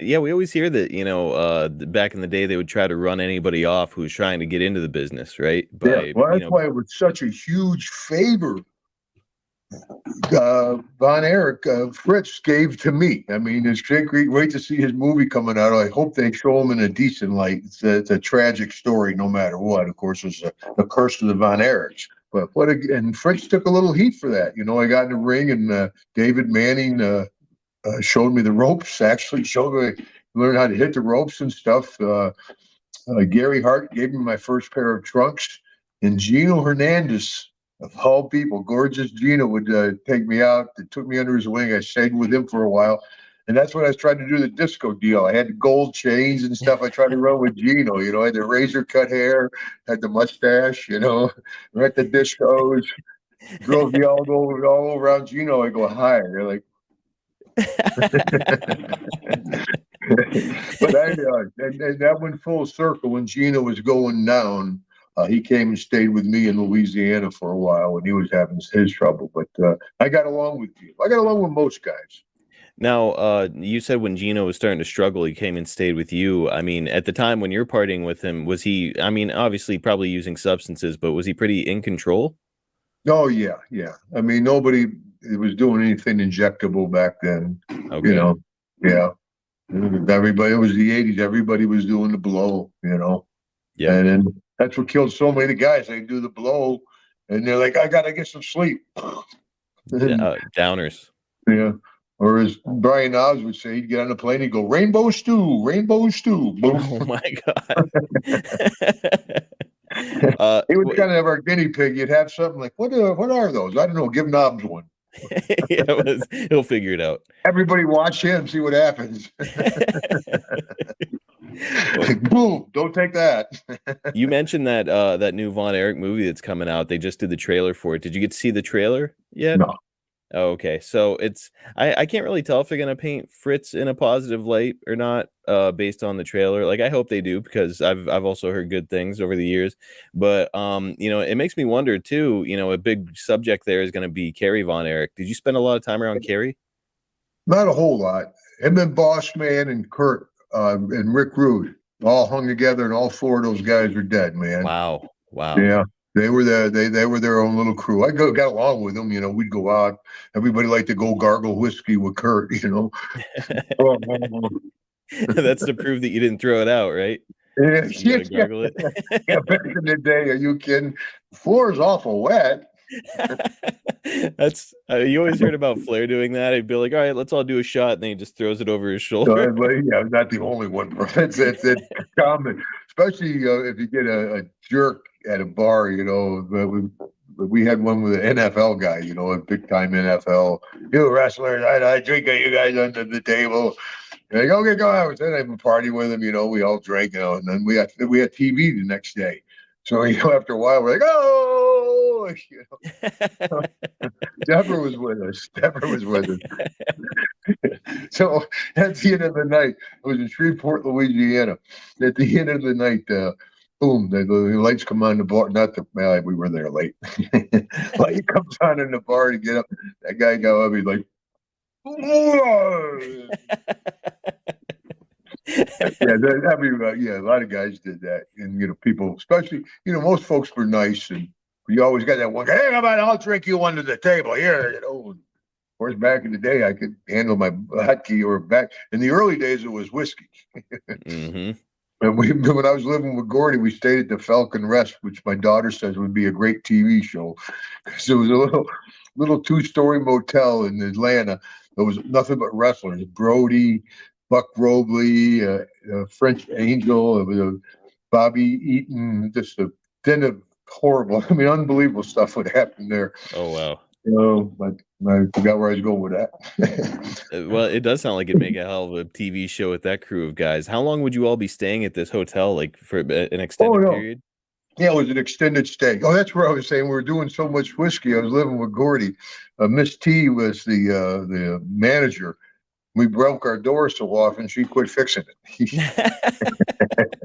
Yeah, we always hear that, back in the day they would try to run anybody off who's trying to get into the business, right? Yeah, By, well, that's why it was such a huge favor Von Erich, Fritz gave to me. I mean, it's great to see his movie coming out. I hope they show him in a decent light. It's a tragic story, no matter what. Of course, it's the curse of the Von Erichs. But and Fritz took a little heat for that. I got in the ring, and David Manning showed me the ropes. Actually, showed me learn how to hit the ropes and stuff. Gary Hart gave me my first pair of trunks, and Gino Hernandez, of all people, gorgeous Gino would take me out. It took me under his wing. I stayed with him for a while, and that's when I was trying to do the disco deal. I had the gold chains and stuff. I tried to run with Gino. I had the razor cut hair, had the mustache. We're at the discos. Girls yelled all around Gino. I go hi. They're like. But and that went full circle when Gino was going down. He came and stayed with me in Louisiana for a while when he was having his trouble. But I got along with Gino. I got along with most guys. Now, you said when Gino was starting to struggle, he came and stayed with you. I mean, at the time when you're partying with him, was he, I mean, obviously probably using substances, but was he pretty in control? Oh yeah, yeah. I mean, nobody was doing anything injectable back then. Okay. Yeah. Everybody. It was the '80s. Everybody was doing the blow. Yep. And then that's what killed so many guys. They do the blow, and they're like, "I gotta get some sleep." And, Downers. yeah. Or as Brian Oz would say, he'd get on the plane, he'd go, "Rainbow stew, rainbow stew." Boom. Oh my God. He was kind of our guinea pig. You'd have something like, "What are those?" I don't know. Give Knobs one. He'll figure it out. Everybody watch him, see what happens. Boom! Don't take that. You mentioned that new Von Erich movie that's coming out. They just did the trailer for it. Did you get to see the trailer yet? No. Oh, okay. So I can't really tell if they're gonna paint Fritz in a positive light or not, based on the trailer. Like I hope they do because I've also heard good things over the years. But it makes me wonder too, a big subject there is gonna be Carrie Von Erich. Did you spend a lot of time around Carrie? Not a whole lot. Him and Boss Man and Kurt and Rick Rude all hung together, and all four of those guys are dead, man. Wow. Wow. Yeah, they were their own little crew. Got along with them. We'd go out. Everybody liked to go gargle whiskey with Kurt. Oh, That's to prove that you didn't throw it out, right? yeah, You gotta gargle it. yeah, back in the day, are you kidding? The floor is awful wet. That's you always heard about Flair doing that. He'd be like, "All right, let's all do a shot," and then he just throws it over his shoulder. But yeah, I'm not the only one, bro. It's common, especially if you get a jerk at a bar. We had one with an NFL guy. A big time NFL. You wrestlers, I drink at you guys under the table. And I go, okay, go out. Then I have a party with him. We all drank. And then we had TV the next day. So after a while, we're like, oh, Deborah was with us. So at the end of the night, it was in Shreveport, Louisiana. At the end of the night, boom, the lights come on the bar. Not the well, we were there late. Light comes on in the bar to get up. That guy got up. He's like, yeah, a lot of guys did that, and people, especially, most folks were nice, and you always got that one guy. Hey, how about I'll drink you under the table here, Of course, back in the day, I could handle my vodka, or back in the early days, it was whiskey. Mm-hmm. And when I was living with Gordy, we stayed at the Falcon Rest, which my daughter says would be a great TV show, because it was a little two-story motel in Atlanta. There was nothing but wrestlers: Brody, Buck Robley, French Angel, Bobby Eaton. Just a den of horrible, unbelievable stuff would happen there. Oh wow. But I forgot where I was going with that. Well, it does sound like it'd make a hell of a TV show with that crew of guys. How long would you all be staying at this hotel, like for an Oh extended no. period? Yeah, it was an extended stay. Oh, that's where I was saying we were doing so much whiskey. I was living with Gordy. Miss T was the manager. We broke our door so often she quit fixing it.